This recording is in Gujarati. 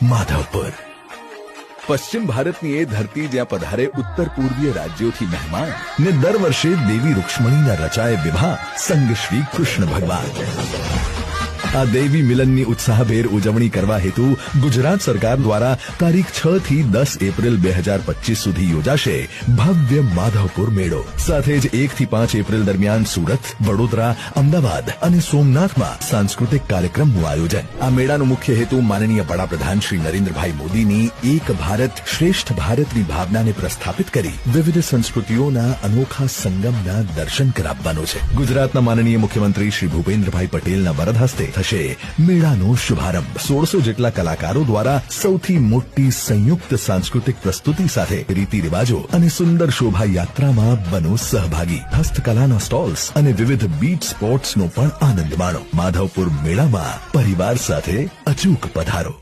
માધવપુર પશ્ચિમ ભારતની એ ધરતી જ્યાં પધારે ઉત્તર પૂર્વીય રાજ્યોથી મહેમાન ને દર વર્ષે દેવી રૂક્ષ્મણીના રચાય વિવાહ સંગ શ્રી કૃષ્ણ ભગવાન। આ દેવી મિલનની ઉત્સાહભેર ઉજવણી કરવા હેતુ ગુજરાત સરકાર દ્વારા તારીખ 6 થી 10 એપ્રિલ 2025 સુધી યોજાશે ભવ્ય માધવપુર મેળો। સાથે જ 1 થી 5 એપ્રિલ દરમિયાન સુરત, વડોદરા, અમદાવાદ અને સોમનાથમાં સાંસ્કૃતિક કાર્યક્રમનું આયોજન। આ મેળાનો મુખ્ય હેતુ માનનીય વડાપ્રધાન શ્રી નરેન્દ્રભાઈ મોદીની એક ભારત શ્રેષ્ઠ ભારતની ભાવનાને પ્રસ્થાપિત કરી વિવિધ સંસ્કૃતિઓના અનોખા સંગમના દર્શન કરાવવાનો છે। ગુજરાતના માનનીય મુખ્યમંત્રી શ્રી ભૂપેન્દ્રભાઈ પટેલના વરદ હસ્તે થશે મેળાનો શુભારંભ। 1600 જેટલા કલાકારો દ્વારા સૌથી મોટી સંયુક્ત સાંસ્કૃતિક પ્રસ્તુતિ સાથે રીતિ રિવાજો અને સુંદર શોભાયાત્રામાં બનો સહભાગી। હસ્તકલાના સ્ટોલ્સ અને વિવિધ બીચ સ્પોર્ટ્સનો પણ આનંદ માણો। માધવપુર મેળામાં પરિવાર સાથે અચૂક પધારો।